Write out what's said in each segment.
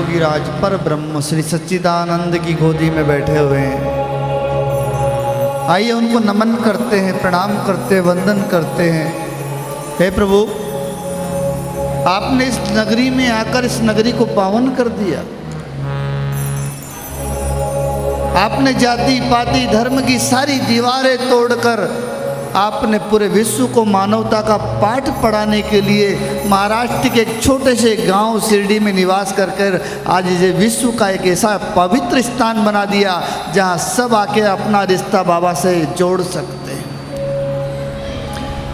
योगीराज पर ब्रह्म श्री सच्चिदानंद की गोदी में बैठे हुए हैं। आइए उनको नमन करते हैं, प्रणाम करते हैं, वंदन करते हैं। हे प्रभु, आपने इस नगरी में आकर इस नगरी को पावन कर दिया। आपने जाति पाति धर्म की सारी दीवारें तोड़कर आपने पूरे विश्व को मानवता का पाठ पढ़ाने के लिए महाराष्ट्र के एक छोटे से गांव शिरडी में निवास कर कर आज ये विश्व का एक ऐसा पवित्र स्थान बना दिया जहां सब आके अपना रिश्ता बाबा से जोड़ सकते हैं।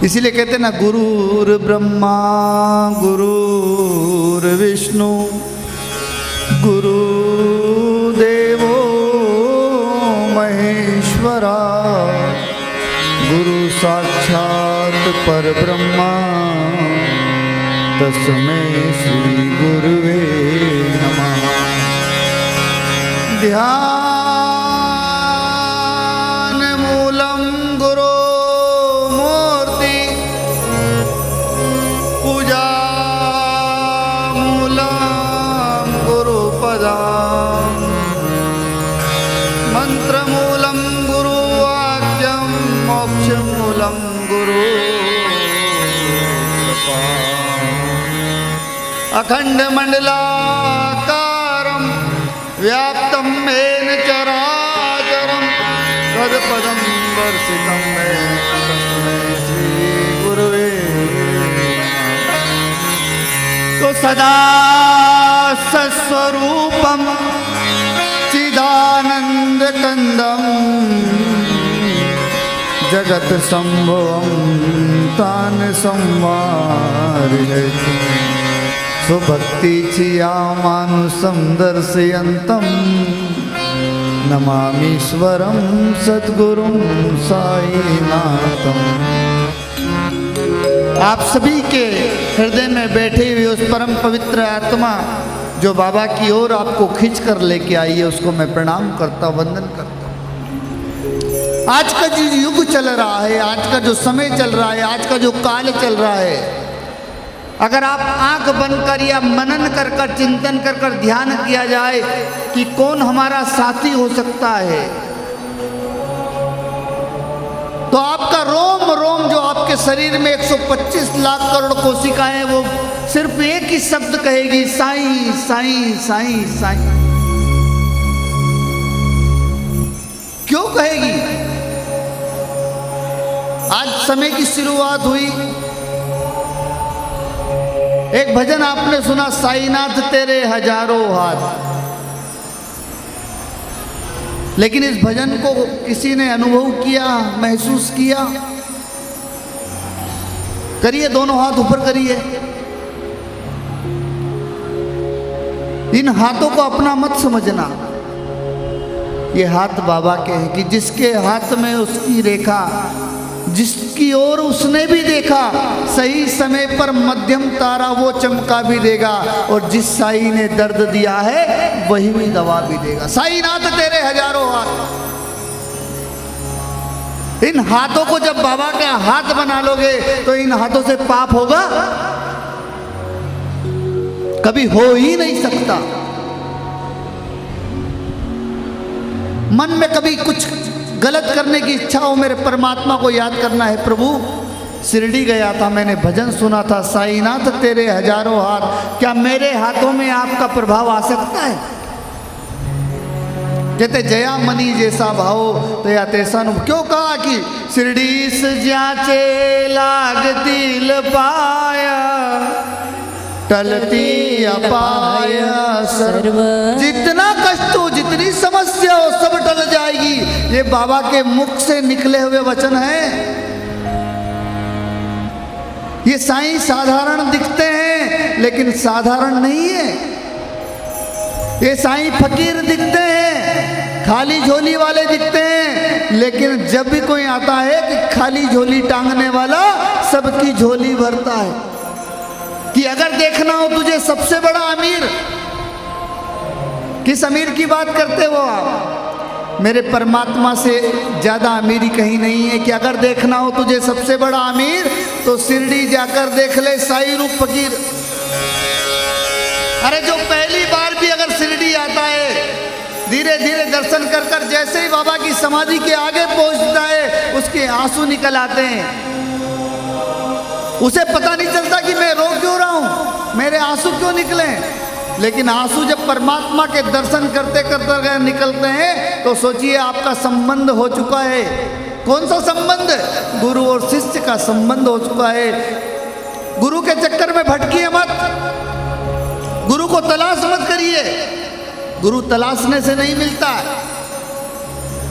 इसीलिए कहते हैं ना, गुरुर ब्रह्मा गुरुर विष्णु गुरुदेवो महेश्वरा गुरु साक्षात परब्रह्मा तस्मै श्री गुरुवे नमः। ध्यान मूलम गुरो मूर्ति पूजा मूलम गुरुपदा मंत्र मूलम गुरु वाक्यम मोक्ष मूलम गुरु अखंड मंडलाकारं व्याप्तं येन चराचरं तत्पदं दर्शितं येन तस्मै श्री गुरुवे नमः। तो सदा सस्वरूपं चिदानन्दकन्दं जगत संभवं तान संवारयति स्वभक्ति चिया मानुषं दर्शयन्तं नमामीश्वरं सद्गुरुं साईनाथं। आप सभी के हृदय में बैठे हुए उस परम पवित्र आत्मा जो बाबा की ओर आपको खींच कर लेके आई है, उसको मैं प्रणाम करता, वंदन करता। आज का जो युग चल रहा है, आज का जो समय चल रहा है, आज का जो काल चल रहा है, अगर आप आंख बंद कर या मनन कर कर चिंतन कर कर ध्यान किया जाए कि कौन हमारा साथी हो सकता है, तो आपका रोम रोम जो आपके शरीर में 125 लाख करोड़ कोशिकाएं हैं, वो सिर्फ एक ही शब्द कहेगी, साईं साईं साईं साईं। क्यों कहेगी? आज समय की शुरुआत हुई, एक भजन आपने सुना, साईनाथ तेरे हजारों हाथ। लेकिन इस भजन को किसी ने अनुभव किया, महसूस किया? करिए, दोनों हाथ ऊपर करिए। इन हाथों को अपना मत समझना, ये हाथ बाबा के हैं कि जिसके हाथ में उसकी रेखा, जिसकी ओर उसने भी देखा, सही समय पर मध्यम तारा वो चमका भी देगा, और जिस साई ने दर्द दिया है वही भी दवा भी देगा। साईनाथ तेरे हजारों हाथ। इन हाथों को जब बाबा का हाथ बना लोगे तो इन हाथों से पाप होगा? कभी हो ही नहीं सकता। मन में कभी कुछ गलत करने की इच्छा हो, मेरे परमात्मा को याद करना है। प्रभु, शिरडी गया था, मैंने भजन सुना था, साईनाथ तेरे हजारों हाथ, क्या मेरे हाथों में आपका प्रभाव आ सकता है? कहते जया मनी जैसा भाव तया तैसा नु। क्यों कहा कि शिरडीस जाचे लागती पाया टलती अपाया सर्व। जितना कष्ट हो, जितनी समस्या हो, सब टल जाएगी। ये बाबा के मुख से निकले हुए वचन हैं। ये साईं साधारण दिखते हैं लेकिन साधारण नहीं है। ये साईं फकीर दिखते हैं, खाली झोली वाले दिखते हैं, लेकिन जब भी कोई आता है कि खाली झोली टांगने वाला सबकी झोली भरता है। कि अगर देखना हो तुझे सबसे बड़ा अमीर, किस अमीर की बात करते हो आप? मेरे परमात्मा से ज़्यादा अमीरी कहीं नहीं है। कि अगर देखना हो तुझे सबसे बड़ा अमीर तो शिरडी जाकर देख ले साई रूप फकीर। अरे जो पहली बार भी अगर धीरे धीरे दर्शन कर कर जैसे ही बाबा की समाधि के आगे पहुंचता है उसके आंसू निकल आते हैं। उसे पता नहीं चलता कि मैं रो क्यों रहा हूं, मेरे आंसू क्यों निकले। लेकिन आंसू जब परमात्मा के दर्शन करते करते निकलते हैं तो सोचिए आपका संबंध हो चुका है। कौन सा संबंध? गुरु और शिष्य का संबंध हो चुका है। गुरु के चक्कर में भटकिए मत, गुरु को तलाश मत करिए। गुरु तलाशने से नहीं मिलता है।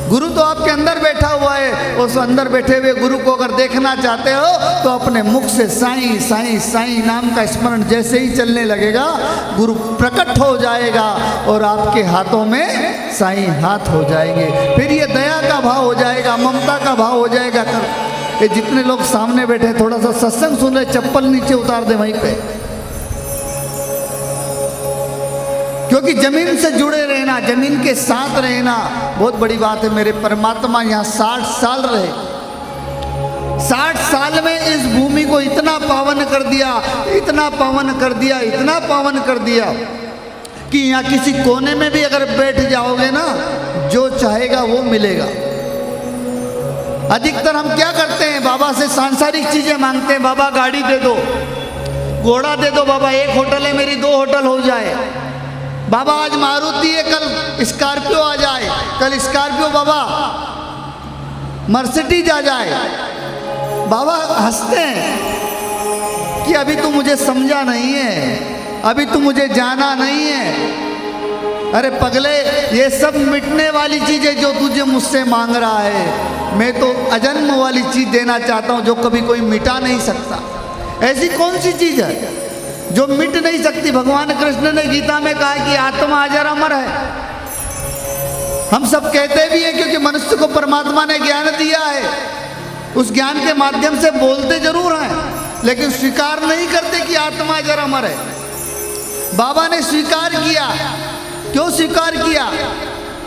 गुरु तो आपके अंदर बैठा हुआ है। उस अंदर बैठे हुए गुरु को अगर देखना चाहते हो तो अपने मुख से साईं साईं साईं नाम का स्मरण जैसे ही चलने लगेगा गुरु प्रकट हो जाएगा और आपके हाथों में साईं हाथ हो जाएंगे। फिर ये दया का भाव हो जाएगा, ममता का भाव हो जाएगा। ये जितने लोग सामने बैठे थोड़ा सा सत्संग सुन रहे, चप्पल नीचे उतार दे वहीं पे, क्योंकि जमीन से जुड़े रहना, जमीन के साथ रहना बहुत बड़ी बात है। मेरे परमात्मा यहाँ 60 साल रहे। 60 साल में इस भूमि को इतना पावन कर दिया, इतना पावन कर दिया, इतना पावन कर दिया कि यहाँ किसी कोने में भी अगर बैठ जाओगे ना, जो चाहेगा वो मिलेगा। अधिकतर हम क्या करते हैं, बाबा से सांसारिक चीजें मांगते हैं। बाबा गाड़ी दे दो, घोड़ा दे दो, बाबा एक होटल है मेरी 2 होटल हो जाए, बाबा आज मारुति है कल स्कॉर्पियो आ जाए, कल स्कॉर्पियो बाबा मर्सिडीज आ जाए। बाबा हंसते हैं कि अभी तू मुझे समझा नहीं है, अभी तू मुझे जाना नहीं है। अरे पगले, ये सब मिटने वाली चीजें जो तुझे मुझसे मांग रहा है, मैं तो अजन्म वाली चीज देना चाहता हूं जो कभी कोई मिटा नहीं सकता। ऐसी कौन सी चीज है जो मिट नहीं सकती? भगवान कृष्ण ने गीता में कहा कि आत्मा अजर अमर है। हम सब कहते भी हैं क्योंकि मनुष्य को परमात्मा ने ज्ञान दिया है, उस ज्ञान के माध्यम से बोलते जरूर हैं लेकिन स्वीकार नहीं करते कि आत्मा अजर अमर है। बाबा ने स्वीकार किया। क्यों स्वीकार किया?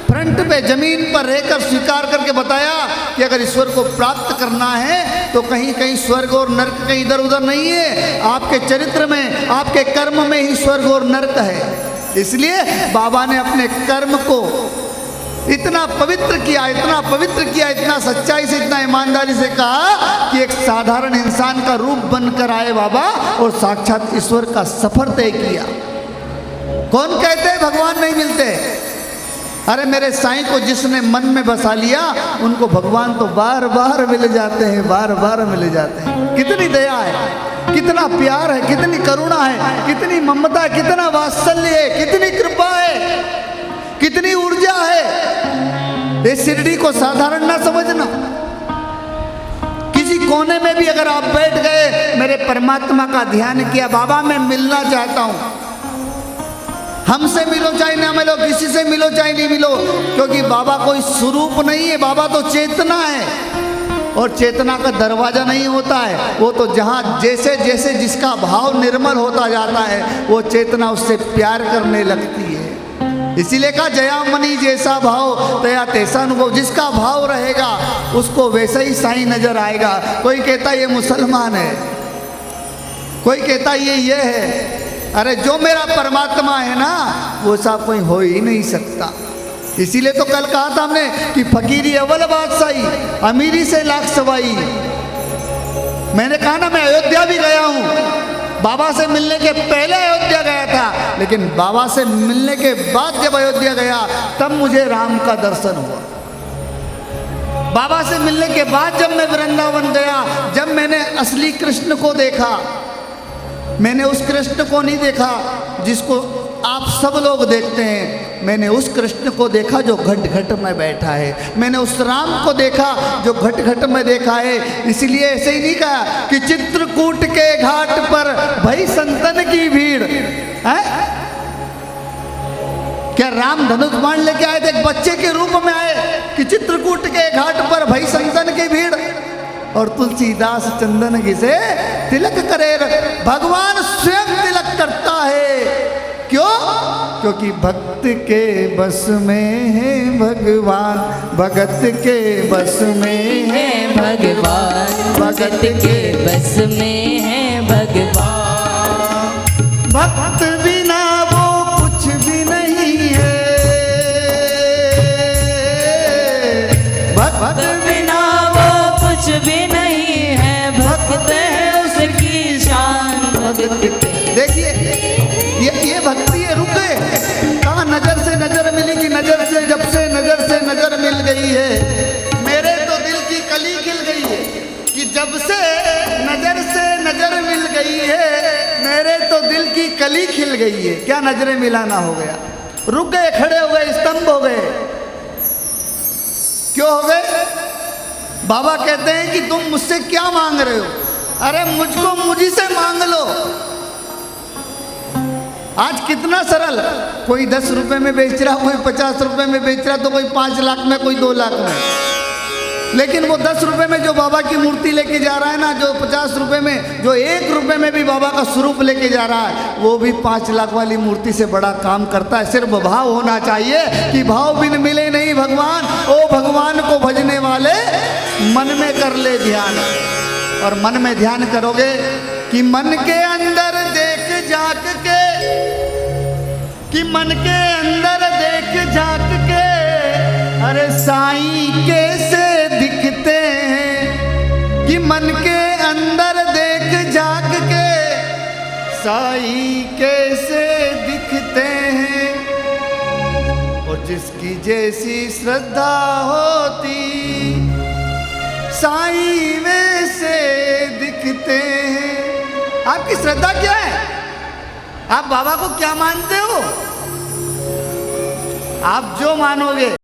फ्रंट पे जमीन पर रहकर स्वीकार करके बताया कि अगर ईश्वर को प्राप्त करना है तो कहीं कहीं स्वर्ग और नर्क कहीं इधर उधर नहीं है, आपके चरित्र में, आपके कर्म में ही स्वर्ग और नर्क है। इसलिए बाबा ने अपने कर्म को इतना पवित्र किया, इतना पवित्र किया, इतना सच्चाई से, इतना ईमानदारी से कहा कि एक साधारण इंसान का रूप बनकर आए बाबा और साक्षात ईश्वर का सफर तय किया। कौन कहते हैं भगवान नहीं मिलते? अरे मेरे साईं को जिसने मन में बसा लिया उनको भगवान तो बार बार मिल जाते हैं, बार बार मिल जाते हैं। कितनी दया है, कितना प्यार है, कितनी करुणा है, कितनी ममता है, कितना वात्सल्य है, कितनी कृपा है, कितनी ऊर्जा है। इस शिरडी को साधारण ना समझना। किसी कोने में भी अगर आप बैठ गए, मेरे परमात्मा का ध्यान किया, बाबा मैं मिलना चाहता हूं, हमसे मिलो चाहे ना मिलो, किसी से मिलो चाहे नहीं मिलो, क्योंकि बाबा कोई स्वरूप नहीं है, बाबा तो चेतना है और चेतना का दरवाजा नहीं होता है। वो तो जहाँ जैसे जैसे जिसका भाव निर्मल होता जाता है वो चेतना उससे प्यार करने लगती है। इसीलिए कहा जया मनी जैसा भाव तया तैसा अनुभव। जिसका भाव रहेगा उसको वैसा ही साईं नजर आएगा। कोई कहता ये मुसलमान है, कोई कहता ये है। अरे जो मेरा परमात्मा है ना वो सब कोई हो ही नहीं सकता। इसीलिए तो कल कहा था हमने कि फकीरी अव्वल बादशाही, अमीरी से लाख सवाई। मैंने कहा ना मैं अयोध्या भी गया हूँ, बाबा से मिलने के पहले अयोध्या गया था, लेकिन बाबा से मिलने के बाद जब अयोध्या गया तब मुझे राम का दर्शन हुआ। बाबा से मिलने के बाद जब मैं वृंदावन गया, जब मैंने असली कृष्ण को देखा, मैंने उस कृष्ण को नहीं देखा जिसको आप सब लोग देखते हैं, मैंने उस कृष्ण को देखा जो घट घट में बैठा है। मैंने उस राम को देखा जो घट घट में देखा है। इसलिए ऐसे ही नहीं कहा कि चित्रकूट के घाट पर भई संतन की भीड़ है। क्या राम धनुष बाण लेके आए थे? एक बच्चे के रूप में आए कि चित्रकूट के घाट पर भई संतन की भीड़ और तुलसीदास चंदन घिसे तिलक करे। भगवान स्वयं तिलक करता है। क्यों? क्योंकि भक्त के बस में है भगवान, भगत के बस में है भगवान, भगत के बस में है भगवान। भक्त बिना वो कुछ भी नहीं है, दिखते। देखिए ये भक्ति है। रुक गए कहाँ, नजर से नजर मिली कि नजर से जब से नजर मिल गई है, मेरे तो दिल की कली खिल गई है कि जब से नजर मिल गई है, मेरे तो दिल की कली खिल गई है। क्या नजरें मिलाना हो गया। रुक गए, खड़े हो गए, स्तंभ हो गए। क्यों हो गए? बाबा कहते हैं कि तुम मुझसे क्या मांग रहे हो? अरे मुझको मुझी से मांग लो। आज कितना सरल, कोई 10 रुपए में बेच रहा, कोई 50 रुपए में बेच रहा, तो कोई 5 लाख में, कोई 2 लाख में। लेकिन वो 10 रुपए में जो बाबा की मूर्ति लेके जा रहा है ना, जो 50 रुपए में, जो 1 रुपए में भी बाबा का स्वरूप लेके जा रहा है, वो भी 5 लाख वाली मूर्ति से बड़ा काम करता है। सिर्फ भाव होना चाहिए कि भाव बिन मिले नहीं भगवान, ओ भगवान को भजने वाले मन में कर ले ध्यान। और मन में ध्यान करोगे कि मन के अंदर देख झांक के, कि मन के अंदर देख झांक के, अरे साईं कैसे दिखते हैं, कि मन के अंदर देख झांक के साईं कैसे दिखते हैं। और जिसकी जैसी श्रद्धा होती साईं वैसे दिखते हैं। आपकी श्रद्धा क्या है? आप बाबा को क्या मानते हो? आप जो मानोगे